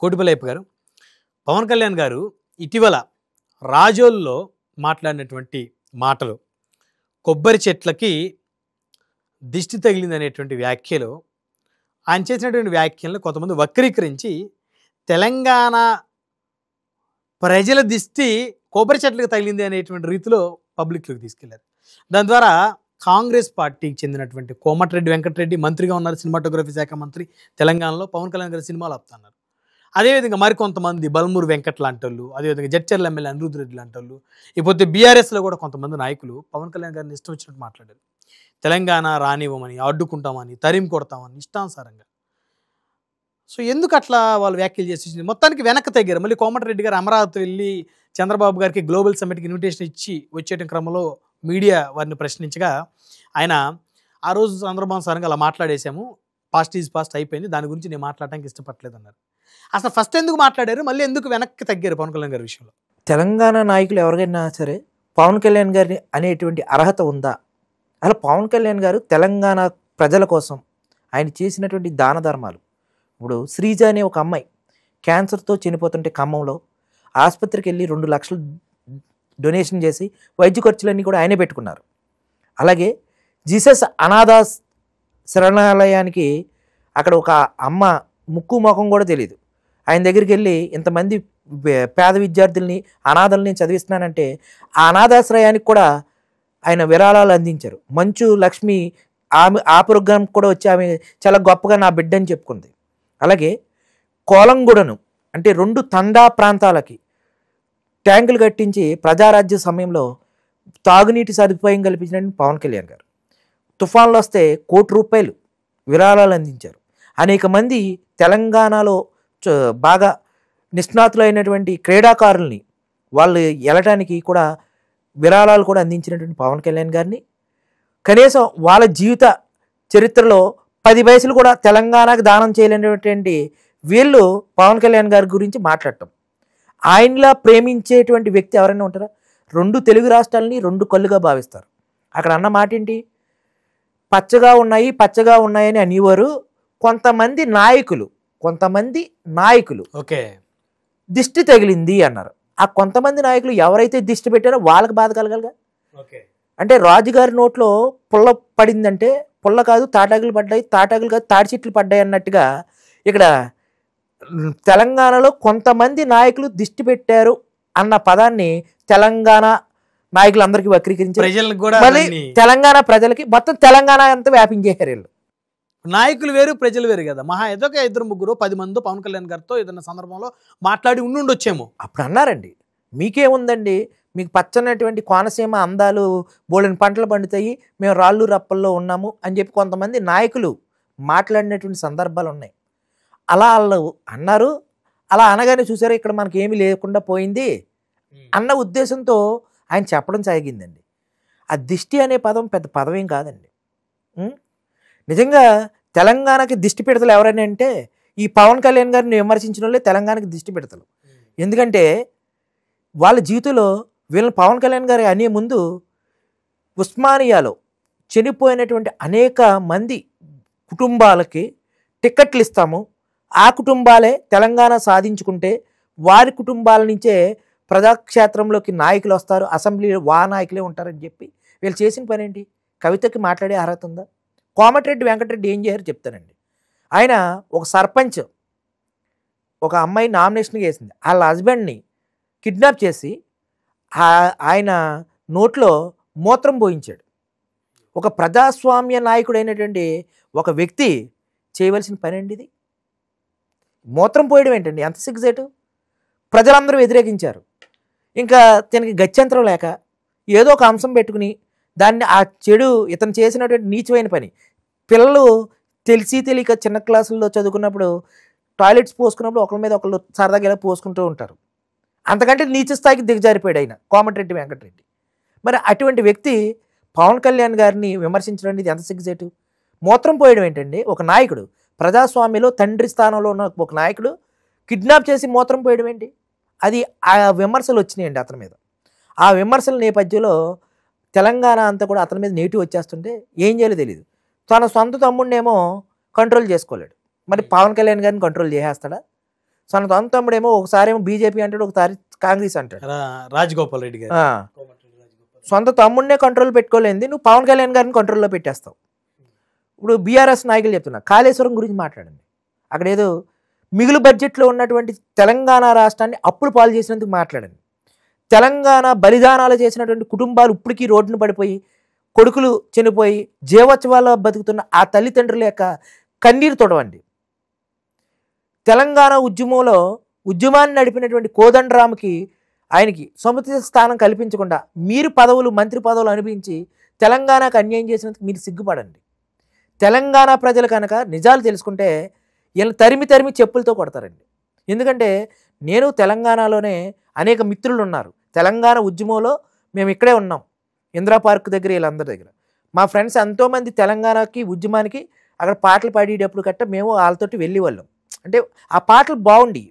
కోటిపల్లి గారు, పవన్ కళ్యాణ్ గారు ఇటీవల రాజోల్లో మాట్లాడినటువంటి మాటలు, కొబ్బరి చెట్లకి దిష్టి తగిలిందనేటువంటి వ్యాఖ్యలు, ఆయన చేసినటువంటి వ్యాఖ్యలను కొంతమంది వక్రీకరించి తెలంగాణ ప్రజల దిష్టి కొబ్బరి చెట్లకు తగిలింది అనేటువంటి రీతిలో పబ్లిక్లోకి తీసుకెళ్లారు. దాని ద్వారా కాంగ్రెస్ పార్టీకి చెందినటువంటి కోమటిరెడ్డి వెంకటరెడ్డి మంత్రిగా ఉన్నారు, సినిమాటోగ్రఫీ శాఖ మంత్రి తెలంగాణలో. పవన్ కళ్యాణ్ గారి సినిమాలు ఆపుతున్నారు. అదేవిధంగా మరికొంతమంది బల్మూరు వెంకట్ లాంటి వాళ్ళు, అదేవిధంగా జడ్చర్ల ఎమ్మెల్యే అనిరుద్ధ్ రెడ్డి లాంటి వాళ్ళు, ఇకపోతే బీఆర్ఎస్లో కూడా కొంతమంది నాయకులు పవన్ కళ్యాణ్ గారిని ఇష్టం వచ్చినట్టు మాట్లాడారు. తెలంగాణ రానివ్వమని, అడ్డుకుంటామని, తరిమి కొడతామని ఇష్టానుసారంగా. సో ఎందుకు అట్లా వాళ్ళు వ్యాఖ్యలు చేసి మొత్తానికి వెనక్కి తగ్గారు. మళ్ళీ కోమటిరెడ్డి గారు అమరావతి వెళ్ళి చంద్రబాబు గారికి గ్లోబల్ సమ్మిట్కి ఇన్విటేషన్ ఇచ్చి వచ్చేట క్రమంలో మీడియా వారిని ప్రశ్నించగా ఆయన ఆ రోజు సందర్భానుసారంగా అలా మాట్లాడేశాము, పాస్ట్ ఈజ్ పాస్ట్ అయిపోయింది, దాని గురించి నేను మాట్లాడడానికి ఇష్టపడలేదు అన్నారు. అసలు ఫస్ట్ ఎందుకు మాట్లాడారు, మళ్ళీ ఎందుకు వెనక్కి తగ్గారు పవన్ కళ్యాణ్ గారి విషయంలో? తెలంగాణ నాయకులు ఎవరికైనా సరే పవన్ కళ్యాణ్ గారిని అనేటువంటి అర్హత ఉందా? అలా పవన్ కళ్యాణ్ గారు తెలంగాణ ప్రజల కోసం ఆయన చేసినటువంటి దాన ధర్మాలు, ఇప్పుడు శ్రీజ అనే ఒక అమ్మాయి క్యాన్సర్తో చనిపోతుంటే ఖమ్మంలో ఆసుపత్రికి వెళ్ళి 2 లక్షలు డొనేషన్ చేసి వైద్య ఖర్చులన్నీ కూడా ఆయనే పెట్టుకున్నారు. అలాగే జీసస్ అనాథ శరణాలయానికి అక్కడ ఒక అమ్మ ముక్కు ముఖం కూడా తెలియదు, ఆయన దగ్గరికి వెళ్ళి ఇంతమంది పేద విద్యార్థుల్ని అనాథల్ని చదివిస్తున్నానంటే ఆ అనాథాశ్రయానికి కూడా ఆయన విరాళాలు అందించారు. మంచు లక్ష్మి ఆ ప్రోగ్రాం కూడా వచ్చి ఆమె చాలా గొప్పగా నా బిడ్డ అని చెప్పుకుంది. అలాగే కోలంగూడను అంటే 2 తండా ప్రాంతాలకి ట్యాంకులు కట్టించి ప్రజారాజ్య సమయంలో తాగునీటి సదుపాయం కల్పించిన పవన్ కళ్యాణ్ గారు. తుఫాన్లు వస్తే ₹1 కోటి విరాళాలు అందించారు. అనేక మంది తెలంగాణలో బాగా నిష్ణాతులైనటువంటి క్రీడాకారుల్ని వాళ్ళు వెళ్ళటానికి కూడా విరాళాలు కూడా అందించినటువంటి పవన్ కళ్యాణ్ గారిని కనీసం వాళ్ళ జీవిత చరిత్రలో 10 పైసలు కూడా తెలంగాణకు దానం చేయలేనటువంటి వీళ్ళు పవన్ కళ్యాణ్ గారి గురించి మాట్లాడటం. ఆయనలా ప్రేమించేటువంటి వ్యక్తి ఎవరైనా ఉంటారా? 2 తెలుగు రాష్ట్రాలని 2 కళ్ళుగా భావిస్తారు. అక్కడ అన్న మాట ఏంటి? పచ్చగా ఉన్నాయని అనేవారు కొంతమంది నాయకులు ఓకే దిష్టి తగిలింది అన్నారు. ఆ కొంతమంది నాయకులు ఎవరైతే దిష్టి పెట్టారో వాళ్ళకి బాధ కలగలగా. అంటే రాజుగారి నోట్లో పుల్ల పడిందంటే పుల్ల కాదు తాటాకులు పడ్డాయి, తాటాకులు కాదు తాటి చెట్లు పడ్డాయి అన్నట్టుగా ఇక్కడ తెలంగాణలో కొంతమంది నాయకులు దిష్టి పెట్టారు అన్న పదాన్ని తెలంగాణ నాయకులందరికీ వక్రీకరించారు. మళ్ళీ తెలంగాణ ప్రజలకి మొత్తం తెలంగాణ అంతా వ్యాపించేశారు వీళ్ళు. నాయకులు వేరు, ప్రజలు వేరు కదా. మహా ఏదో 2-3 10 మంది పవన్ కళ్యాణ్ గారితో ఏదైనా సందర్భంలో మాట్లాడి ఉండుండొచ్చేమో. అప్పుడు అన్నారండి, మీకేముందండి, మీకు పచ్చనటువంటి కోనసీమ అందాలు బోలెని పంటలు పండుతాయి, మేము రాళ్ళు రప్పల్లో ఉన్నాము అని చెప్పి కొంతమంది నాయకులు మాట్లాడినటువంటి సందర్భాలు ఉన్నాయి. అలా వాళ్ళు అన్నారు. అలా అనగానే చూసారా ఇక్కడ మనకి ఏమీ లేకుండా పోయింది అన్న ఉద్దేశంతో ఆయన చెప్పడం సాగిందండి. ఆ దిష్టి అనే పదం పెద్ద పదమేం కాదండి. నిజంగా తెలంగాణకి దిష్టి పెడతలు ఎవరైనా అంటే ఈ పవన్ కళ్యాణ్ గారిని విమర్శించిన వాళ్ళే తెలంగాణకి దిష్టి పెడతలు. ఎందుకంటే వాళ్ళ జీవితంలో వీళ్ళని పవన్ కళ్యాణ్ గారు అనే ముందు ఉస్మానియాలో చనిపోయినటువంటి అనేక మంది కుటుంబాలకి టిక్కెట్లు ఇస్తాము, ఆ కుటుంబాలే తెలంగాణ సాధించుకుంటే వారి కుటుంబాల నుంచే ప్రజాక్షేత్రంలోకి నాయకులు వస్తారు, అసెంబ్లీలో నాయకులే ఉంటారని చెప్పి వీళ్ళు చేసిన పని ఏంటి? కవితకి మాట్లాడే అర్హత ఉందా? కోమటిరెడ్డి వెంకటరెడ్డి ఏం చేశారు చెప్తానండి. ఆయన ఒక సర్పంచ్ ఒక అమ్మాయి నామినేషన్గా వేసింది, వాళ్ళ హస్బెండ్ని కిడ్నాప్ చేసి ఆయన నోట్లో మూత్రం పోయించాడు. ఒక ప్రజాస్వామ్య నాయకుడైనటువంటి ఒక వ్యక్తి చేయవలసిన పని అండి ఇది. మూత్రం పోయడం ఏంటండి, ఎంత సిగ్గుసేటు. ప్రజలందరూ వ్యతిరేకించారు. ఇంకా తనకి గత్యంతరం లేక ఏదో ఒక అంశం పెట్టుకుని దాన్ని ఆ చెడు ఇతను చేసినటువంటి నీచమైన పని. పిల్లలు తెలియక చిన్న క్లాసుల్లో చదువుకున్నప్పుడు టాయిలెట్స్ పోసుకున్నప్పుడు ఒకరి మీద ఒకళ్ళు సరదాగా ఇలా పోసుకుంటూ ఉంటారు. అంతకంటే నీచ స్థాయికి దిగజారిపోయాడు ఆయన కోమటిరెడ్డి వెంకటరెడ్డి. మరి అటువంటి వ్యక్తి పవన్ కళ్యాణ్ గారిని విమర్శించడం అనేది ఎంత సిగ్గుసేటు. మూత్రం పోయడం ఏంటండి? ఒక నాయకుడు ప్రజాస్వామ్యంలో తండ్రి స్థానంలో ఉన్న ఒక నాయకుడు కిడ్నాప్ చేసి మూత్రం పోయడం ఏంటి? అది ఆ విమర్శలు వచ్చినాయండి అతని మీద. ఆ విమర్శల నేపథ్యంలో తెలంగాణ అంతా కూడా అతని మీద నెగిటివ్ వచ్చేస్తుంటే ఏం చేయాలో తెలియదు. తన సొంత తమ్ముడినేమో కంట్రోల్ చేసుకోలేడు, మరి పవన్ కళ్యాణ్ గారిని కంట్రోల్ చేసేస్తాడా? సొంత తమ్ముడేమో ఒకసారి ఏమో బీజేపీ అంటాడు, ఒకసారి కాంగ్రెస్ అంటాడు. రాజగోపాల్ రెడ్డి గారు సొంత తమ్ముడినే కంట్రోల్ పెట్టుకోలేంది, నువ్వు పవన్ కళ్యాణ్ గారిని కంట్రోల్లో పెట్టేస్తావు. ఇప్పుడు బీఆర్ఎస్ నాయకులు చెప్తున్నా, కాళేశ్వరం గురించి మాట్లాడండి. అక్కడ ఏదో మిగులు బడ్జెట్లో ఉన్నటువంటి తెలంగాణ రాష్ట్రాన్ని అప్పులు పాలు చేసినందుకు మాట్లాడండి. తెలంగాణ బలిదానాలు చేసినటువంటి కుటుంబాలు ఇప్పటికీ రోడ్డును పడిపోయి, కొడుకులు చనిపోయి జీవోత్సవాల్లో బతుకుతున్న ఆ తల్లిదండ్రుల యొక్క కన్నీరు తొడవండి. తెలంగాణ ఉద్యమాన్ని నడిపినటువంటి కోదండరాముకి ఆయనకి సముచిత స్థానం కల్పించకుండా మీరు మంత్రి పదవులు అనిపించి తెలంగాణకు అన్యాయం చేసినందుకు మీరు సిగ్గుపడండి. తెలంగాణ ప్రజలు కనుక నిజాలు తెలుసుకుంటే వీళ్ళని తరిమి చెప్పులతో కొడతారండి. ఎందుకంటే నేను తెలంగాణలోనే అనేక మిత్రులు ఉన్నారు. తెలంగాణ ఉద్యమంలో మేము ఇక్కడే ఉన్నాం, ఇందిరా పార్క్ దగ్గర, వీళ్ళందరి దగ్గర. మా ఫ్రెండ్స్ ఎంతోమంది తెలంగాణకి ఉద్యమానికి అక్కడ పాటలు పాడేటప్పుడు గట్ట మేము వాళ్ళతోటి వెళ్ళేవాళ్ళం. అంటే ఆ పాటలు బాగుండి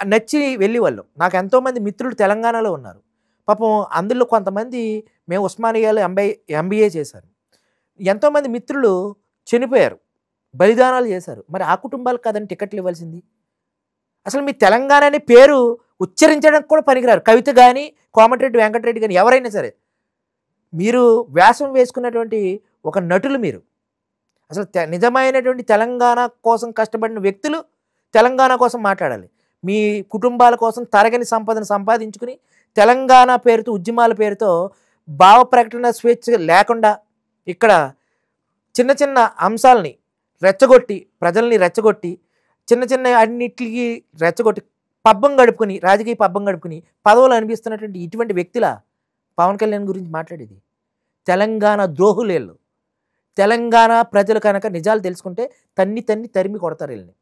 నచ్చి వెళ్ళేవాళ్ళం. నాకు ఎంతోమంది మిత్రులు తెలంగాణలో ఉన్నారు. పాపం అందులో కొంతమంది మేము ఉస్మానియాలో ఎంబీఏ చేశారు. ఎంతోమంది మిత్రులు చనిపోయారు, బలిదానాలు చేశారు. మరి ఆ కుటుంబాలకు కదండి టికెట్లు ఇవ్వాల్సింది. అసలు మీ తెలంగాణ అనే పేరు ఉచ్చరించడానికి కూడా పనికిరారు. కవిత కానీ, కోమటిరెడ్డి వెంకటరెడ్డి కానీ, ఎవరైనా సరే మీరు వ్యాసం వేసుకున్నటువంటి ఒక నటులు మీరు. అసలు నిజమైనటువంటి తెలంగాణ కోసం కష్టపడిన వ్యక్తులు తెలంగాణ కోసం మాట్లాడాలి. మీ కుటుంబాల కోసం తరగని సంపదను సంపాదించుకుని తెలంగాణ పేరుతో, ఉద్యమాల పేరుతో భావ ప్రకటన స్వేచ్ఛ లేకుండా ఇక్కడ చిన్న చిన్న అంశాలని రెచ్చగొట్టి, ప్రజల్ని రెచ్చగొట్టి, చిన్న అన్నిటికి రెచ్చగొట్టి పబ్బం గడుపుకుని, రాజకీయ పబ్బం గడుపుకుని పదవులు అనిపిస్తున్నటువంటి ఇటువంటి వ్యక్తుల పవన్ కళ్యాణ్ గురించి మాట్లాడేది. తెలంగాణ ద్రోహులేళ్ళు. తెలంగాణ ప్రజలు కనుక నిజాలు తెలుసుకుంటే తరిమి కొడతారు వీళ్ళని.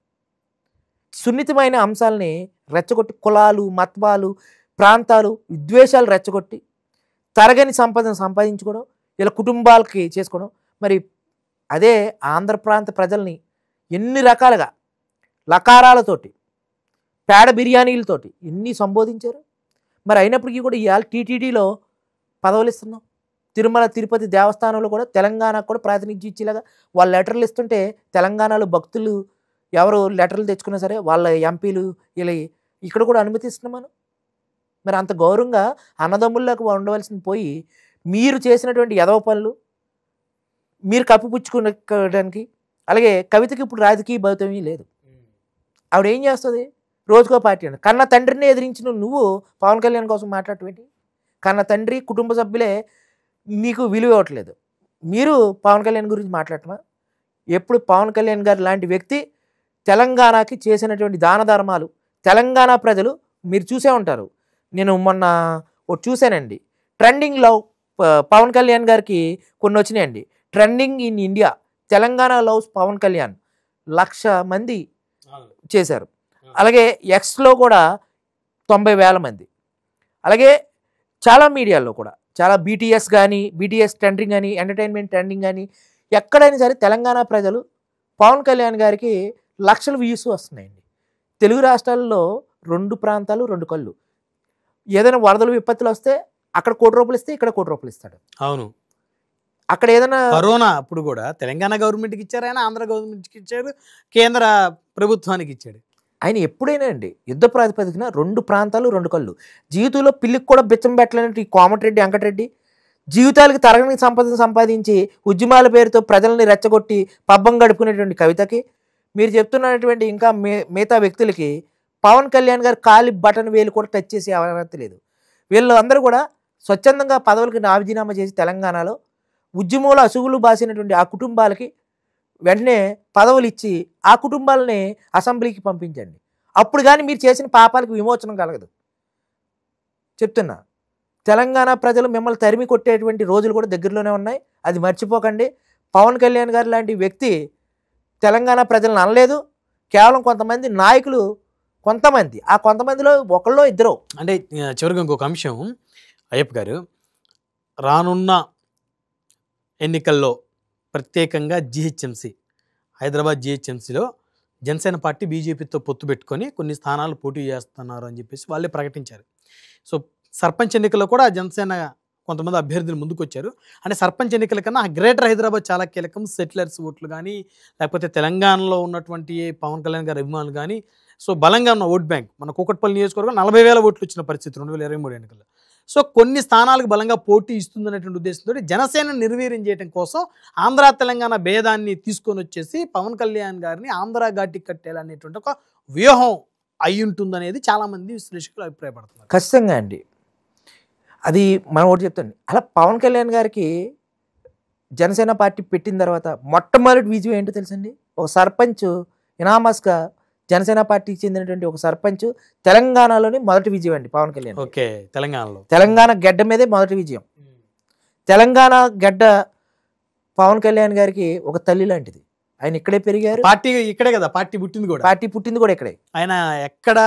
సున్నితమైన అంశాలని రెచ్చగొట్టి కులాలు, మతాలు, ప్రాంతాలు, విద్వేషాలు రెచ్చగొట్టి తరగని సంపదను సంపాదించుకోవడం, వీళ్ళ కుటుంబాలకి చేసుకోవడం. మరి అదే ఆంధ్ర ప్రాంత ప్రజల్ని ఎన్ని రకాలుగా లకారాలతోటి, పేడ బిర్యానీలతోటి ఎన్ని సంబోధించారు. మరి అయినప్పటికీ కూడా ఇవాళ టీటీడీలో పదవులు ఇస్తున్నాం. తిరుమల తిరుపతి దేవస్థానంలో కూడా తెలంగాణకు కూడా ప్రాతినిధ్యం ఇచ్చేలాగా వాళ్ళు లెటర్లు ఇస్తుంటే తెలంగాణలో భక్తులు ఎవరు లెటర్లు తెచ్చుకున్నా సరే వాళ్ళ ఎంపీలు ఇలా ఇక్కడ కూడా అనుమతిస్తున్నాం మనం. మరి అంత గౌరవంగా అన్నదమ్ముల్లోకి ఉండవలసింది పోయి మీరు చేసినటువంటి ఎదవ పనులు మీరు కప్పిపుచ్చుకోవడానికి. అలాగే కవితకి ఇప్పుడు రాజకీయ భవితవ్యం లేదు. ఆవిడ ఏం చేస్తుంది? రోజుకో పార్టీ అండి. కన్న తండ్రిని ఎదిరించిన నువ్వు పవన్ కళ్యాణ్ కోసం మాట్లాడటం ఏంటి? కన్న తండ్రి, కుటుంబ సభ్యులే నీకు విలువ ఇవ్వట్లేదు, మీరు పవన్ కళ్యాణ్ గురించి మాట్లాడటమా? ఎప్పుడు పవన్ కళ్యాణ్ గారు లాంటి వ్యక్తి తెలంగాణకి చేసినటువంటి దాన ధర్మాలు తెలంగాణ ప్రజలు మీరు చూసే ఉంటారు. నేను మొన్న ఒకటి చూశానండి, ట్రెండింగ్లో పవన్ కళ్యాణ్ గారికి కొన్ని వచ్చినాయండి. Trending in India Telangana loves Pawan Kalyan 1,00,000 మంది చేశారు. అలాగే ఎక్స్లో కూడా 90,000 మంది. అలాగే చాలా మీడియాల్లో కూడా చాలా బీటీఎస్ ట్రెండింగ్ కానీ, ఎంటర్టైన్మెంట్ ట్రెండింగ్ కానీ, ఎక్కడైనా సరే తెలంగాణ ప్రజలు పవన్ కళ్యాణ్ గారికి లక్షల వ్యూస్ వస్తున్నాయండి. తెలుగు రాష్ట్రాల్లో 2 ప్రాంతాలు 2 కళ్ళు. ఏదైనా వరదలు విపత్తులు వస్తే అక్కడ ₹1,00,00,000 ఇస్తే ఇక్కడ ₹1,00,00,000 ఇస్తాడు. అవును. అక్కడ ఏదైనా కరోనా అప్పుడు కూడా తెలంగాణ గవర్నమెంట్కి ఇచ్చారు, ఆయన ఆంధ్ర గవర్నమెంట్కి ఇచ్చారు, కేంద్ర ప్రభుత్వానికి ఇచ్చాడు. ఆయన ఎప్పుడైనా అండి యుద్ధ ప్రాతిపదికన 2 ప్రాంతాలు 2 కళ్ళు. జీవితంలో పిల్లికి కూడా బిచ్చం పెట్టలేనట్టు ఈ కోమటిరెడ్డి వెంకటరెడ్డి జీవితాలకి తరగని సంపదను సంపాదించి ఉద్యమాల పేరుతో ప్రజల్ని రెచ్చగొట్టి పబ్బం గడుపుకునేటువంటి కవితకి, మీరు చెప్తున్నటువంటి ఇంకా మిగతా వ్యక్తులకి పవన్ కళ్యాణ్ గారు కాలి బటన్ వేలు కూడా టచ్ చేసే అర్హత లేదు. వీళ్ళు అందరూ కూడా స్వచ్ఛందంగా పదవులకి రాజీనామా చేసి తెలంగాణలో ఉద్యమంలో అసుగులు బాసినటువంటి ఆ కుటుంబాలకి వెంటనే పదవులు ఇచ్చి ఆ కుటుంబాలని అసెంబ్లీకి పంపించండి. అప్పుడు కానీ మీరు చేసిన పాపాలకు విమోచనం కలగదు. చెప్తున్నా, తెలంగాణ ప్రజలు మిమ్మల్ని తరిమి కొట్టేటువంటి రోజులు కూడా దగ్గరలోనే ఉన్నాయి. అది మర్చిపోకండి. పవన్ కళ్యాణ్ గారు లాంటి వ్యక్తి తెలంగాణ ప్రజలను అనలేదు. కేవలం కొంతమంది నాయకులు, కొంతమంది, ఆ కొంతమందిలో ఒకళ్ళో ఇద్దరు. అంటే చివరిగా ఇంకొక అంశం అయ్యప్ప గారు, రానున్న ఎన్నికల్లో ప్రత్యేకంగా జిహెచ్ఎంసీ, హైదరాబాద్ జిహెచ్ఎంసీలో జనసేన పార్టీ బీజేపీతో పొత్తు పెట్టుకొని కొన్ని స్థానాలు పోటీ చేస్తున్నారు అని చెప్పేసి వాళ్ళే ప్రకటించారు. సో సర్పంచ్ ఎన్నికల్లో కూడా జనసేన కొంతమంది అభ్యర్థులు ముందుకు వచ్చారు. అంటే సర్పంచ్ ఎన్నికల కన్నా గ్రేటర్ హైదరాబాద్ చాలా కీలకం. సెటిలర్స్ ఓట్లు కానీ, లేకపోతే తెలంగాణలో ఉన్నటువంటి పవన్ కళ్యాణ్ గారి అభిమానులు కానీ, సో బలంగా ఉన్న ఓట్ బ్యాంక్ మన కూకట్పల్లి నియోజకవర్గం 40,000 ఓట్లు వచ్చిన పరిస్థితి 2023 ఎన్నికల్లో. సో కొన్ని స్థానాలకు బలంగా పోటీ ఇస్తుందనేటువంటి ఉద్దేశంతో జనసేన నిర్వీర్యం చేయడం కోసం ఆంధ్ర తెలంగాణ భేదాన్ని తీసుకొని వచ్చేసి పవన్ కళ్యాణ్ గారిని ఆంధ్ర ఘాటికి కట్టేయాలనేటువంటి ఒక వ్యూహం అయి ఉంటుందనేది చాలామంది విశ్లేషకులు అభిప్రాయపడుతున్నారు. ఖచ్చితంగా అండి. అది మనం ఒకటి చెప్తాను, అలా పవన్ కళ్యాణ్ గారికి జనసేన పార్టీ పెట్టిన తర్వాత మొట్టమొదటి విజయం ఏంటో తెలుసండి. ఒక సర్పంచ్ ఇనామస్గా జనసేన పార్టీకి చెందినటువంటి ఒక సర్పంచ్ తెలంగాణలోని మొదటి విజయం అండి పవన్ కళ్యాణ్. ఓకే, తెలంగాణలో తెలంగాణ గడ్డ మీదే మొదటి విజయం. తెలంగాణ గడ్డ పవన్ కళ్యాణ్ గారికి ఒక తల్లి లాంటిది. ఆయన ఇక్కడే పెరిగారు, పార్టీ ఇక్కడే కదా, పార్టీ పుట్టింది కూడా, పార్టీ పుట్టింది కూడా ఇక్కడే. ఆయన ఎక్కడ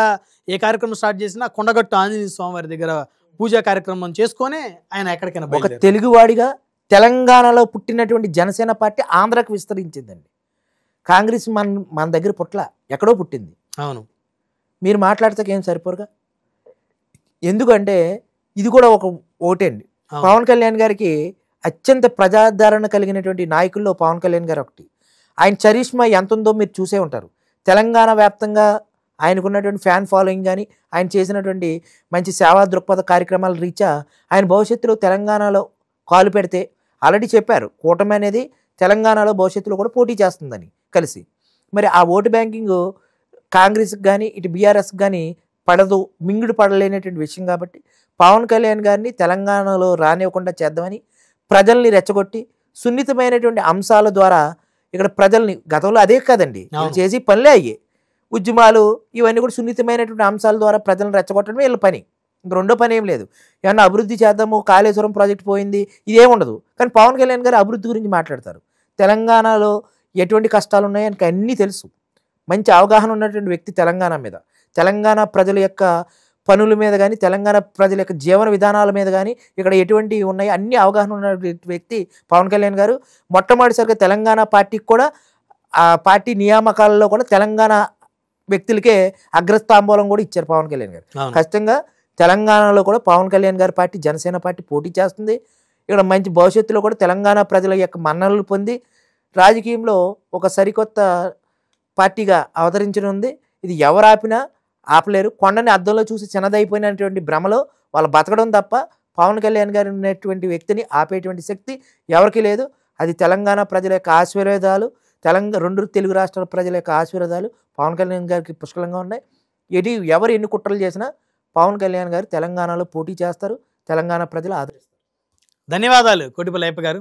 ఏ కార్యక్రమం స్టార్ట్ చేసినా కొండగట్టు ఆంజనేయ స్వామి వారి దగ్గర పూజా కార్యక్రమం చేసుకొని ఆయన ఎక్కడికైనా ఒక తెలుగువాడిగా తెలంగాణలో పుట్టినటువంటి జనసేన పార్టీ ఆంధ్రాకి విస్తరించిందండి. కాంగ్రెస్ మన దగ్గర పుట్ల ఎక్కడో పుట్టింది. అవును, మీరు మాట్లాడితే ఏం సరిపోరుగా. ఎందుకంటే ఇది కూడా ఒక ఓటండి. పవన్ కళ్యాణ్ గారికి అత్యంత ప్రజాదరణ కలిగినటువంటి నాయకుల్లో పవన్ కళ్యాణ్ గారు ఒకటి. ఆయన చరిష్మా ఎంత ఉందో మీరు చూసే ఉంటారు. తెలంగాణ వ్యాప్తంగా ఆయనకున్నటువంటి ఫ్యాన్ ఫాలోయింగ్ కానీ, ఆయన చేసినటువంటి మంచి సేవా దృక్పథ కార్యక్రమాల రీత్యా ఆయన భవిష్యత్తులో తెలంగాణలో కాలు పెడితే ఆల్రెడీ చెప్పారు, కూటమి అనేది తెలంగాణలో భవిష్యత్తులో కూడా పోటీ చేస్తుందని కలిసి. మరి ఆ ఓటు బ్యాంకింగ్ కాంగ్రెస్కి కానీ ఇటు బీఆర్ఎస్కి కానీ పడదు, మింగుడు పడలేనటువంటి విషయం. కాబట్టి పవన్ కళ్యాణ్ గారిని తెలంగాణలో రానివ్వకుండా చేద్దామని ప్రజల్ని రెచ్చగొట్టి సున్నితమైనటువంటి అంశాల ద్వారా ఇక్కడ ప్రజల్ని, గతంలో అదే కదండి చేసి పనులే అయ్యాయి, ఉద్యమాలు ఇవన్నీ కూడా సున్నితమైనటువంటి అంశాల ద్వారా ప్రజలను రెచ్చగొట్టడమే వీళ్ళ పని. ఇంక రెండో పని ఏం లేదు. ఏమన్నా అభివృద్ధి చేద్దాము, కాళేశ్వరం ప్రాజెక్ట్ పోయింది, ఇదేముండదు. కానీ పవన్ కళ్యాణ్ గారు అభివృద్ధి గురించి మాట్లాడతారు. తెలంగాణలో ఎటువంటి కష్టాలు ఉన్నాయో ఆయనకి అన్నీ తెలుసు. మంచి అవగాహన ఉన్నటువంటి వ్యక్తి తెలంగాణ మీద, తెలంగాణ ప్రజల యొక్క పనుల మీద కానీ, తెలంగాణ ప్రజల యొక్క జీవన విధానాల మీద కానీ, ఇక్కడ ఎటువంటి ఉన్నాయి అన్ని అవగాహన ఉన్న వ్యక్తి పవన్ కళ్యాణ్ గారు. మొట్టమొదటిసారిగా తెలంగాణ పార్టీకి కూడా ఆ పార్టీ నియామకాలలో కూడా తెలంగాణ వ్యక్తులకే అగ్రస్థాంబూలం కూడా ఇచ్చారు పవన్ కళ్యాణ్ గారు. ఖచ్చితంగా తెలంగాణలో కూడా పవన్ కళ్యాణ్ గారి పార్టీ జనసేన పార్టీ పోటీ చేస్తుంది. ఇక్కడ మంచి భవిష్యత్తులో కూడా తెలంగాణ ప్రజల యొక్క మన్ననలు పొంది రాజకీయంలో ఒక సరికొత్త పార్టీగా అవతరించనుంది. ఇది ఎవరు ఆపినా ఆపలేరు. కొండని అద్దంలో చూసి చిన్నదైపోయినటువంటి భ్రమలో వాళ్ళు బతకడం తప్ప పవన్ కళ్యాణ్ గారు ఉన్నటువంటి వ్యక్తిని ఆపేటువంటి శక్తి ఎవరికి లేదు. అది తెలంగాణ ప్రజల యొక్క ఆశీర్వాదాలు, రెండు తెలుగు రాష్ట్రాల ప్రజల యొక్క ఆశీర్వాదాలు పవన్ కళ్యాణ్ గారికి పుష్కలంగా ఉన్నాయి. ఎవరు ఎన్ని కుట్రలు చేసినా పవన్ కళ్యాణ్ గారు తెలంగాణలో పోటీ చేస్తారు, తెలంగాణ ప్రజలు ఆదరిస్తారు. ధన్యవాదాలు కోటిపల్లి అయ్యప్ప గారు.